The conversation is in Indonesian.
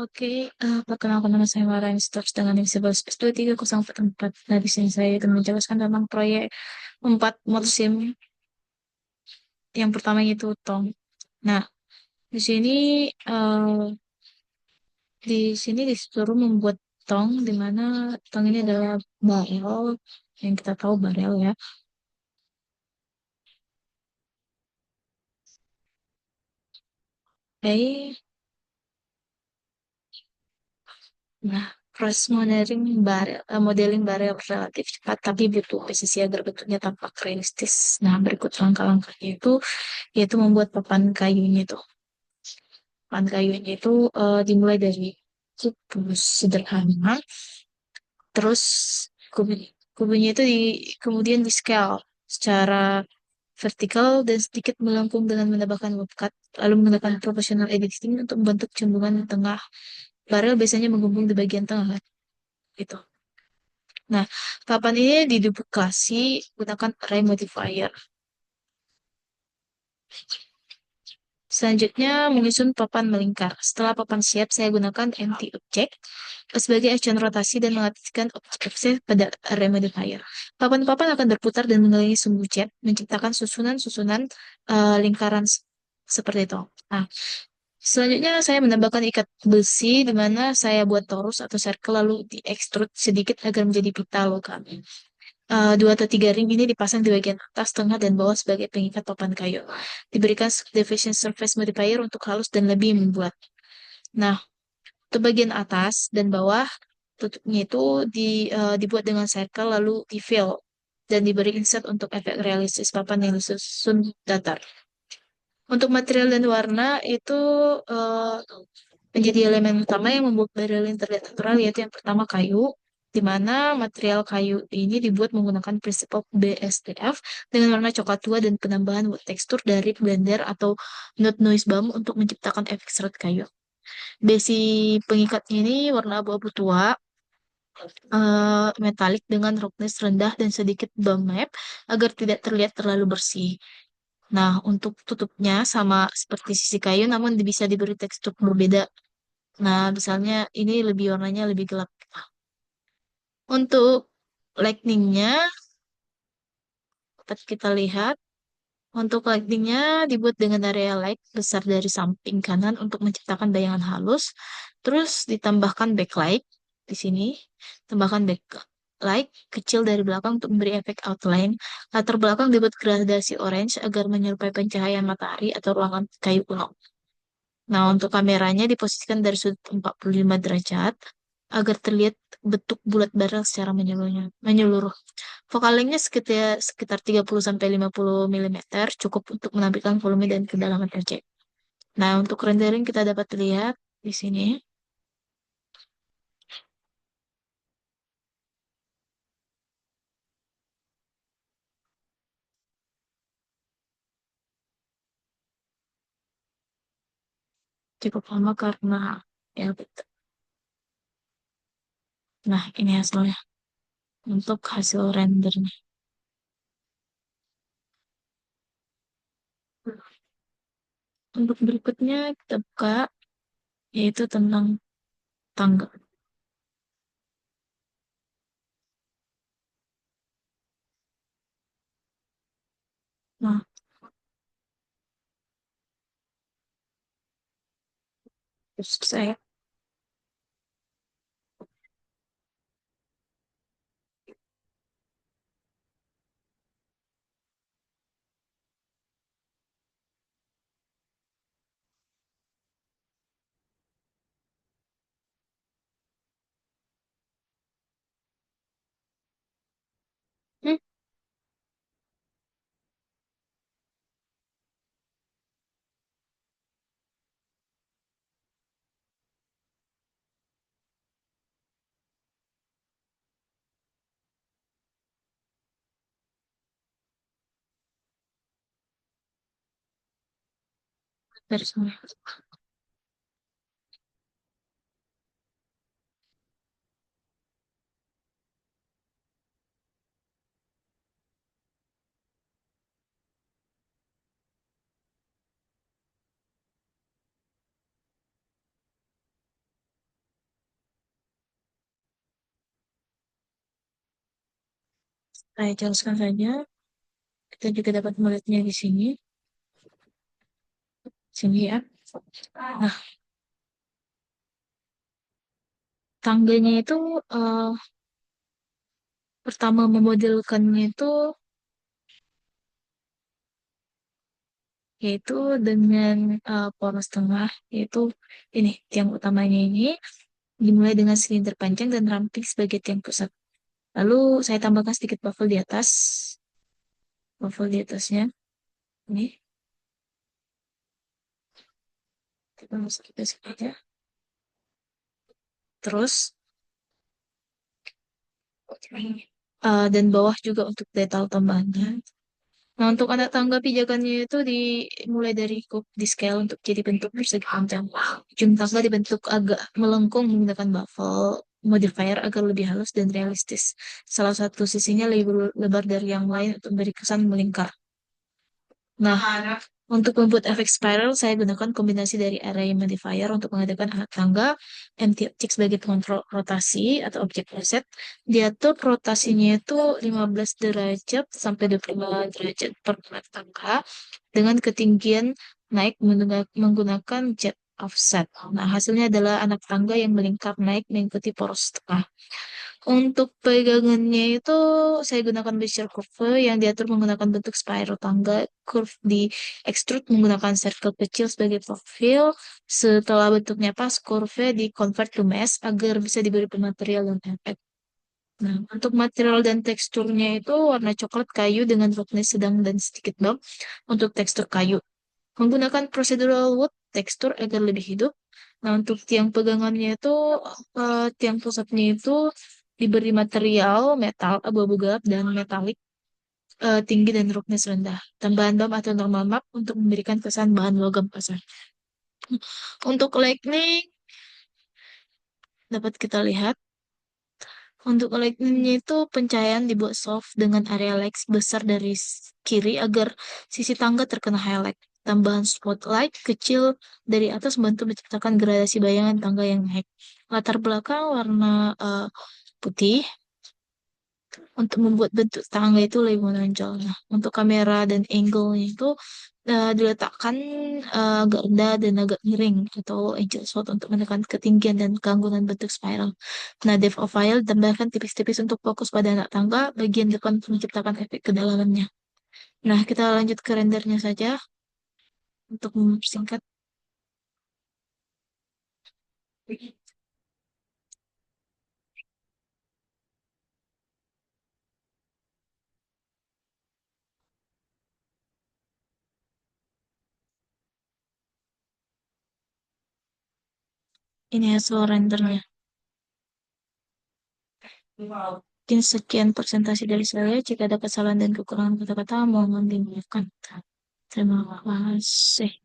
Oke, perkenalkan nama saya Mara Stars dengan Invisible Space 23044. Nah, di sini saya akan menjelaskan tentang proyek 4 musim yang pertama yaitu Tong. Nah, di sini eh, disuruh membuat tong, di mana tong ini adalah barel yang kita tahu barel ya. Oke, nah proses modeling barel relatif cepat tapi butuh presisi agar bentuknya tampak realistis. Nah, berikut langkah-langkahnya yaitu membuat papan kayunya itu. Papan kayunya itu dimulai dari kubus sederhana, terus kubunya itu kemudian di scale secara vertikal dan sedikit melengkung dengan menambahkan loop cut, lalu menggunakan proportional editing untuk membentuk cembungan di tengah. Barel biasanya menggembung di bagian tengah kan, gitu. Nah, papan ini diduplikasi gunakan array modifier. Selanjutnya, menyusun papan melingkar. Setelah papan siap, saya gunakan empty object sebagai acuan rotasi dan mengaktifkan objek pada array modifier. Papan-papan akan berputar dan mengelilingi sumbu cat, menciptakan susunan-susunan lingkaran seperti itu. Nah, selanjutnya saya menambahkan ikat besi di mana saya buat torus atau circle lalu diekstrut sedikit agar menjadi pita logam. Dua atau tiga ring ini dipasang di bagian atas, tengah, dan bawah sebagai pengikat papan kayu. Diberikan division surface modifier untuk halus dan lebih membuat. Nah, untuk bagian atas dan bawah, tutupnya itu dibuat dengan circle lalu di fill dan diberi insert untuk efek realistis papan yang disusun datar. Untuk material dan warna itu eh, menjadi elemen utama yang membuat barrel yang terlihat natural, yaitu yang pertama kayu, di mana material kayu ini dibuat menggunakan prinsip BSDF dengan warna coklat tua dan penambahan wood tekstur dari blender atau not noise bump untuk menciptakan efek serat kayu. Besi pengikatnya ini warna abu-abu tua, metalik dengan roughness rendah dan sedikit bump map agar tidak terlihat terlalu bersih. Nah, untuk tutupnya sama seperti sisi kayu, namun bisa diberi tekstur berbeda. Nah, misalnya ini lebih warnanya lebih gelap. Untuk lightningnya, dapat kita lihat. Untuk lightningnya dibuat dengan area light besar dari samping kanan untuk menciptakan bayangan halus. Terus ditambahkan backlight di sini. Tambahkan backlight kecil dari belakang untuk memberi efek outline. Latar belakang dibuat gradasi orange agar menyerupai pencahayaan matahari atau ruangan kayu kuno. Nah, untuk kameranya diposisikan dari sudut 45 derajat agar terlihat bentuk bulat barel secara menyeluruh. Focal length-nya sekitar 30 sampai 50 mm cukup untuk menampilkan volume dan kedalaman objek. Nah, untuk rendering kita dapat lihat di sini cukup lama karena ya betul. Nah, ini hasilnya untuk hasil rendernya. Untuk berikutnya kita buka yaitu tentang tangga. Nah, terus saya hmm, dari sana. Saya jelaskan saja. Kita juga dapat melihatnya di sini. Sini ya. Nah, tangganya itu eh, pertama memodelkannya itu yaitu dengan poros tengah, yaitu ini tiang utamanya ini dimulai dengan silinder panjang dan ramping sebagai tiang pusat. Lalu saya tambahkan sedikit waffle di atasnya. Ini kita masuk ke sini aja. Terus dan bawah juga untuk detail tambahannya. Nah, untuk anak tangga pijakannya itu dimulai dari kub di scale untuk jadi bentuk persegi panjang. Ujung tangga dibentuk agak melengkung menggunakan baffle modifier agar lebih halus dan realistis. Salah satu sisinya lebih lebar dari yang lain untuk memberi kesan melingkar. Nah, untuk membuat efek spiral, saya gunakan kombinasi dari array modifier untuk mengadakan anak tangga, empty object sebagai pengontrol rotasi atau objek preset. Diatur rotasinya itu 15 derajat sampai 25 derajat per anak tangga dengan ketinggian naik menggunakan jet offset. Nah, hasilnya adalah anak tangga yang melingkar naik mengikuti poros tengah. Untuk pegangannya itu saya gunakan bezier curve yang diatur menggunakan bentuk spiral tangga. Curve di extrude menggunakan circle kecil sebagai profil. Setelah bentuknya pas, curve di convert to mesh agar bisa diberi material dan efek. Nah, untuk material dan teksturnya itu warna coklat kayu dengan roughness sedang dan sedikit bump untuk tekstur kayu. Menggunakan procedural wood tekstur agar lebih hidup. Nah, untuk tiang pegangannya itu, tiang pusatnya itu diberi material metal abu-abu gelap dan metalik tinggi dan roughness rendah. Tambahan dom atau normal map untuk memberikan kesan bahan logam kasar. Untuk lightning dapat kita lihat. Untuk lightningnya itu pencahayaan dibuat soft dengan area light besar dari kiri agar sisi tangga terkena highlight. Tambahan spotlight kecil dari atas membantu menciptakan gradasi bayangan tangga yang naik. Latar belakang warna putih untuk membuat bentuk tangga itu lebih menonjol. Nah, untuk kamera dan angle-nya itu diletakkan agak rendah dan agak miring atau angel shot untuk menekan ketinggian dan gangguan bentuk spiral. Nah, depth of file tambahkan tipis-tipis untuk fokus pada anak tangga bagian depan untuk menciptakan efek kedalamannya. Nah, kita lanjut ke rendernya saja untuk mempersingkat. Ini hasil rendernya. Mungkin sekian presentasi dari saya. Jika ada kesalahan dan kekurangan kata-kata, mohon dimaafkan. Terima kasih.